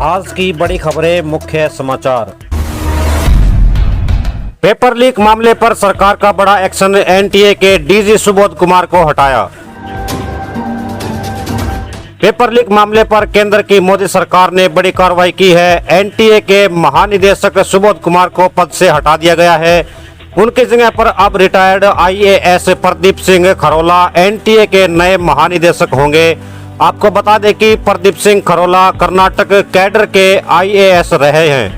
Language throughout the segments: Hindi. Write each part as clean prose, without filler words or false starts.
आज की बड़ी खबरें, मुख्य समाचार। पेपर लीक मामले पर सरकार का बड़ा एक्शन, एनटीए के डीजी सुबोध कुमार को हटाया। पेपर लीक मामले पर केंद्र की मोदी सरकार ने बड़ी कार्रवाई की है। एनटीए के महानिदेशक सुबोध कुमार को पद से हटा दिया गया है। उनकी जगह पर अब retired IAS Pradeep Singh Kharola NTA के नए महानिदेशक होंगे। आपको बता दें कि प्रदीप सिंह खरोला कर्नाटक कैडर के आईएएस रहे हैं।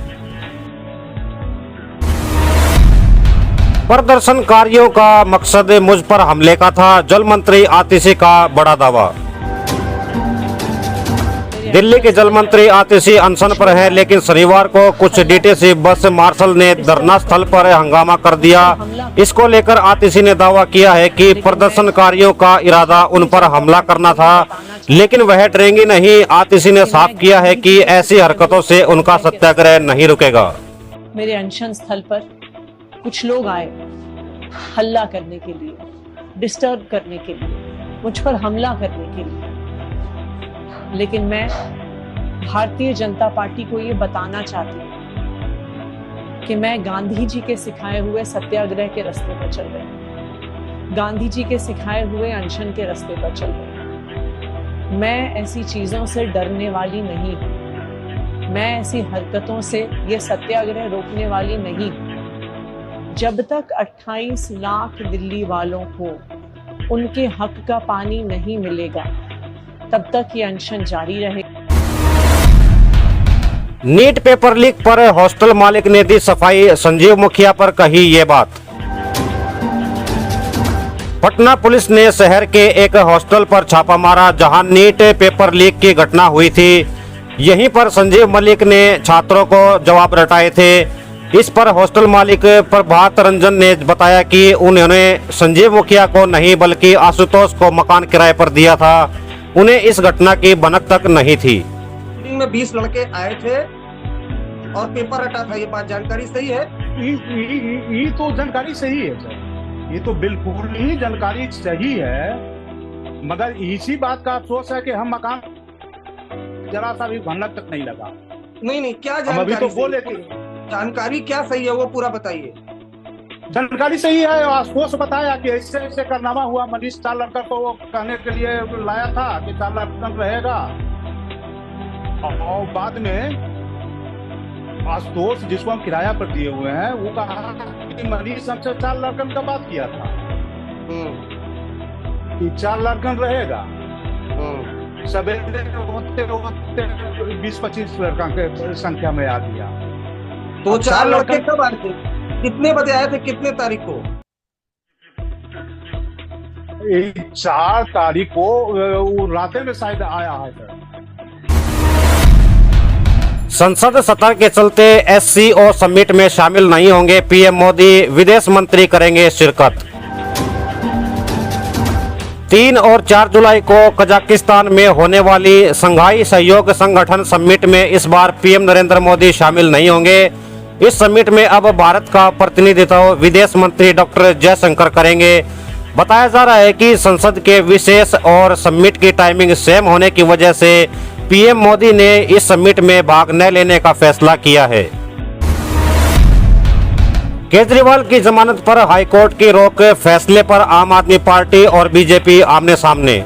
प्रदर्शनकारियों का मकसद मुझ पर हमले का था, जल मंत्री आतिशी का बड़ा दावा। दिल्ली के जल मंत्री आतिशी अनशन पर हैं, लेकिन शनिवार को कुछ डीटीसी बस मार्शल ने धरना स्थल पर हंगामा कर दिया। इसको लेकर आतिशी ने दावा किया है कि प्रदर्शनकारियों का इरादा उन पर हमला करना था, लेकिन वह डरेंगी नहीं। आतिशी ने साफ किया है कि ऐसी हरकतों से उनका सत्याग्रह नहीं रुकेगा। मेरे अनशन स्थल पर कुछ लोग आए हल्ला करने के लिए, डिस्टर्ब करने के लिए, मुझ पर हमला करने के लिए, लेकिन मैं भारतीय जनता पार्टी को ये बताना चाहती हूँ कि मैं गांधी जी के सिखाए हुए सत्याग्रह के रास्ते पर चल रही हूँ, गांधी जी के सिखाए हुए अनशन के रास्ते पर चल रही हूँ। मैं ऐसी चीजों से डरने वाली नहीं हूँ, मैं ऐसी हरकतों से ये सत्याग्रह रोकने वाली नहीं हूँ। जब तक 28 लाख दिल्ली वालों को उनके हक का पानी नहीं मिलेगा, तब तक ये अनशन जारी रहेगा। नीट पेपर लीक पर हॉस्टल मालिक ने दी सफाई, संजीव मुखिया पर कही ये बात। पटना पुलिस ने शहर के एक हॉस्टल पर छापा मारा, जहां नीट पेपर लीक की घटना हुई थी। यहीं पर संजीव मलिक ने छात्रों को जवाब रटाए थे। इस पर हॉस्टल मालिक प्रभात रंजन ने बताया कि उन्होंने संजीव मुखिया को नहीं बल्कि आशुतोष को मकान किराए पर दिया था। उन्हें इस घटना की भनक तक नहीं थी। में 20 लड़के आए थे और पेपर हटा था, ये बात जानकारी सही है? ये तो जानकारी सही है सर, ये तो बिल्कुल ही जानकारी सही है, मगर इसी बात का अफसोस है कि हम मकान जरा सा भी भनक तक नहीं लगा। नहीं, क्या जानकारी? अभी तो बोले कि जानकारी क्या सही है वो पूरा बताइए। जानकारी सही है, आशुतोष बताया कि ऐसे ऐसे कारनामा हुआ। मनीष 4 लड़का को वो कहने के लिए लाया था कि 4 लड़कन रहेगा, और बाद में आशुतोष जिसको हम किराया पर दिए हुए हैं वो कहा कि मनीष हमसे 4 लड़कन का बात किया था कि 4 लड़कन रहेगा। सवेरे होते 20-25 लड़का के संख्या में आ गया। तो 4 लड़के कब आए थे? कितने बजे आए थे? कितने तारीख को? 4 तारीख को रात में शायद आया है सर। संसद सत्र के चलते एससीओ समिट में शामिल नहीं होंगे पीएम मोदी, विदेश मंत्री करेंगे शिरकत। 3 और 4 जुलाई को कजाकिस्तान में होने वाली संघाई सहयोग संगठन समिट में इस बार पीएम नरेंद्र मोदी शामिल नहीं होंगे। इस समिट में अब भारत का प्रतिनिधित्व विदेश मंत्री डॉक्टर जयशंकर करेंगे। बताया जा रहा है कि संसद के विशेष और समिट की टाइमिंग सेम होने की वजह से पीएम मोदी ने इस समिट में भाग न लेने का फैसला किया है। केजरीवाल की जमानत पर हाईकोर्ट की रोक, फैसले पर आम आदमी पार्टी और बीजेपी आमने सामने।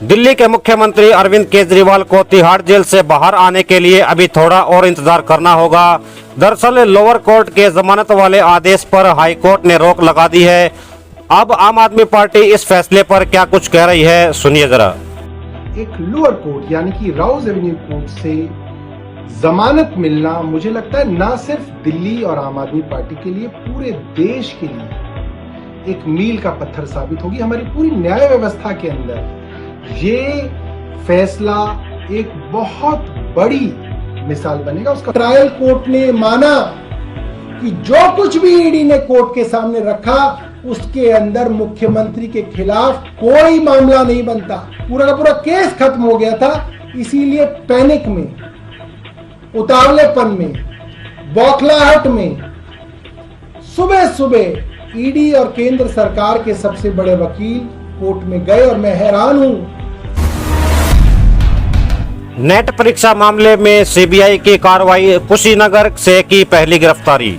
दिल्ली के मुख्यमंत्री अरविंद केजरीवाल को तिहाड़ जेल से बाहर आने के लिए अभी थोड़ा और इंतजार करना होगा। दरअसल लोअर कोर्ट के जमानत वाले आदेश पर हाई कोर्ट ने रोक लगा दी है। अब आम आदमी पार्टी इस फैसले पर क्या कुछ कह रही है, सुनिए जरा। एक लोअर कोर्ट यानी कि राउज एवेन्यू कोर्ट से जमानत मिलना मुझे लगता है ना सिर्फ दिल्ली और आम आदमी पार्टी के लिए, पूरे देश के लिए एक मील का पत्थर साबित होगी। हमारी पूरी न्याय व्यवस्था के अंदर ये फैसला एक बहुत बड़ी मिसाल बनेगा। उसका ट्रायल कोर्ट ने माना कि जो कुछ भी ईडी ने कोर्ट के सामने रखा उसके अंदर मुख्यमंत्री के खिलाफ कोई मामला नहीं बनता, पूरा का पूरा केस खत्म हो गया था। इसीलिए पैनिक में, उतावलेपन में, बौखलाहट में सुबह सुबह ईडी और केंद्र सरकार के सबसे बड़े वकील कोर्ट में गए और मैं हैरान हूं नेट परीक्षा मामले में सीबीआई की कार्रवाई, कुशीनगर से की पहली गिरफ्तारी।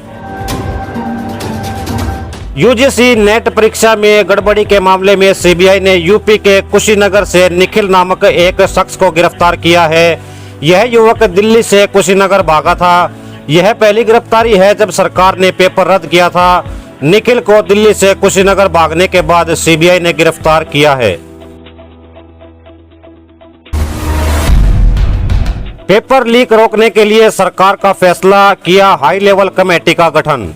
यूजीसी नेट परीक्षा में गड़बड़ी के मामले में सीबीआई ने यूपी के कुशीनगर से निखिल नामक एक शख्स को गिरफ्तार किया है। यह युवक दिल्ली से कुशीनगर भागा था। यह पहली गिरफ्तारी है जब सरकार ने पेपर रद्द किया था। निखिल को दिल्ली से कुशीनगर भागने के बाद सीबीआई ने गिरफ्तार किया है। पेपर लीक रोकने के लिए सरकार का फैसला, किया हाई लेवल कमेटी का गठन।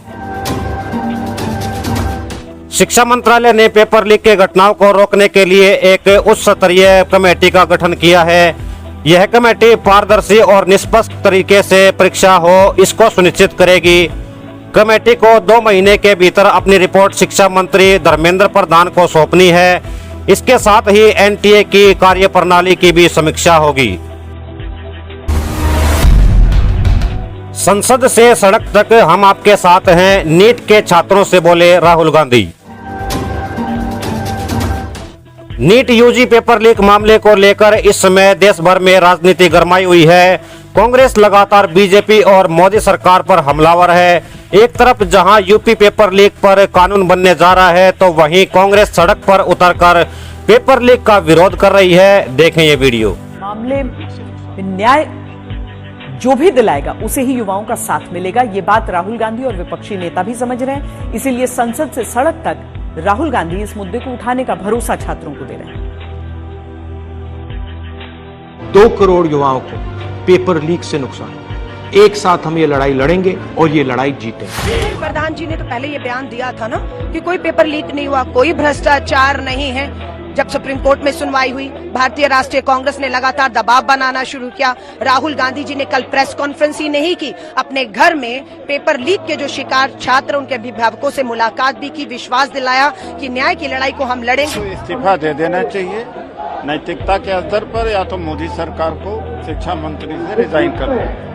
शिक्षा मंत्रालय ने पेपर लीक के घटनाओं को रोकने के लिए एक उच्च स्तरीय कमेटी का गठन किया है। यह कमेटी पारदर्शी और निष्पक्ष तरीके से परीक्षा हो, इसको सुनिश्चित करेगी। कमेटी को 2 महीने के भीतर अपनी रिपोर्ट शिक्षा मंत्री धर्मेंद्र प्रधान को सौंपनी है। इसके साथ ही एनटीए की कार्यप्रणाली की भी समीक्षा होगी। संसद से सड़क तक हम आपके साथ हैं, नीट के छात्रों से बोले Rahul Gandhi. NEET UG paper leak मामले को लेकर इस समय देश भर में राजनीति गरमाई हुई है। कांग्रेस लगातार बीजेपी और मोदी सरकार पर हमलावर है। एक तरफ जहां यूपी पेपर लीक पर कानून बनने जा रहा है, तो वहीं कांग्रेस सड़क पर उतरकर पेपर लीक का विरोध कर रही है। देखें ये वीडियो। मामले में न्याय जो भी दिलाएगा उसे ही युवाओं का साथ मिलेगा, ये बात राहुल गांधी और विपक्षी नेता भी समझ रहे हैं। इसीलिए संसद से सड़क तक राहुल गांधी इस मुद्दे को उठाने का भरोसा छात्रों को दे रहे हैं। 2 करोड़ युवाओं को पेपर लीक से नुकसान, एक साथ हम ये लड़ाई लड़ेंगे और ये लड़ाई जीतेंगे। प्रधान जी ने तो पहले ये बयान दिया था ना कि कोई पेपर लीक नहीं हुआ, कोई भ्रष्टाचार नहीं है। जब सुप्रीम कोर्ट में सुनवाई हुई, भारतीय राष्ट्रीय कांग्रेस ने लगातार दबाव बनाना शुरू किया। राहुल गांधी जी ने कल प्रेस कॉन्फ्रेंस ही नहीं की, अपने घर में पेपर लीक के जो शिकार छात्र, उनके अभिभावकों से मुलाकात भी की, विश्वास दिलाया कि न्याय की लड़ाई को हम लड़ेंगे। तो इस्तीफा दे देना चाहिए नैतिकता के स्तर पर, या तो मोदी सरकार को शिक्षा मंत्री से रिजाइन कर दें।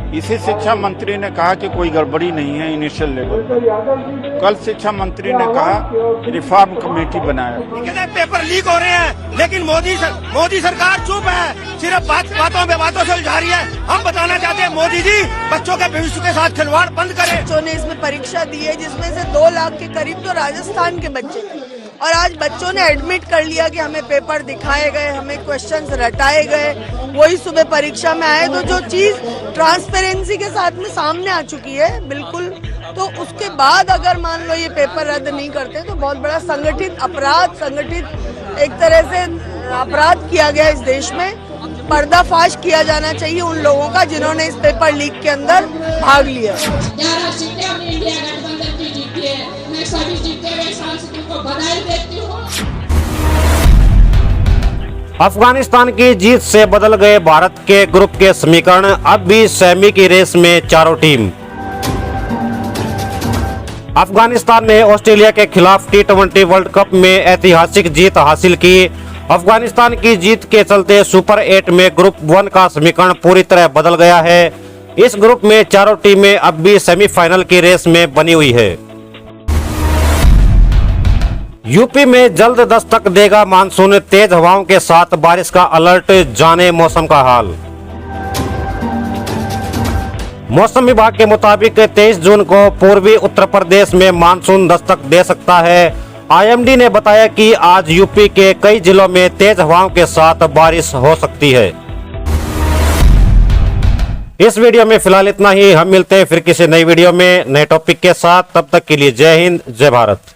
इसी शिक्षा मंत्री ने कहा कि कोई गड़बड़ी नहीं है इनिशियल लेवल पर। कल शिक्षा मंत्री ने कहा रिफॉर्म कमेटी बनाया। पेपर लीक हो रहे हैं, लेकिन मोदी सरकार चुप है, सिर्फ बातों से उलझा रही है। हम बताना चाहते हैं मोदी जी, बच्चों के भविष्य के साथ खिलवाड़ बंद करें। बच्चों ने इसमें परीक्षा दी है, जिसमें से 2 लाख के करीब तो राजस्थान के बच्चे थे, और आज बच्चों ने एडमिट कर लिया कि हमें पेपर दिखाए गए, हमें क्वेश्चंस रटाए गए, वही सुबह परीक्षा में आए। तो जो चीज ट्रांसपेरेंसी के साथ में सामने आ चुकी है बिल्कुल, तो उसके बाद अगर मान लो ये पेपर रद्द नहीं करते तो बहुत बड़ा संगठित एक तरह से अपराध किया गया इस देश में। पर्दाफाश किया जाना चाहिए उन लोगों का जिन्होंने इस पेपर लीक के अंदर भाग लिया। अफगानिस्तान की जीत से बदल गए भारत के ग्रुप के समीकरण, अब भी सेमी की रेस में चारों टीम। अफगानिस्तान ने ऑस्ट्रेलिया के खिलाफ T20 वर्ल्ड कप में ऐतिहासिक जीत हासिल की। अफगानिस्तान की जीत के चलते सुपर 8 में ग्रुप 1 का समीकरण पूरी तरह बदल गया है। इस ग्रुप में चारों टीमें अब भी सेमीफाइनल की रेस में बनी हुई है। यूपी में जल्द दस्तक देगा मानसून, तेज हवाओं के साथ बारिश का अलर्ट, जाने मौसम का हाल। मौसम विभाग के मुताबिक 23 जून को पूर्वी उत्तर प्रदेश में मानसून दस्तक दे सकता है। आईएमडी ने बताया कि आज यूपी के कई जिलों में तेज हवाओं के साथ बारिश हो सकती है। इस वीडियो में फिलहाल इतना ही। हम मिलते हैं फिर किसी नई वीडियो में नए टॉपिक के साथ। तब तक के लिए जय हिंद, जय भारत।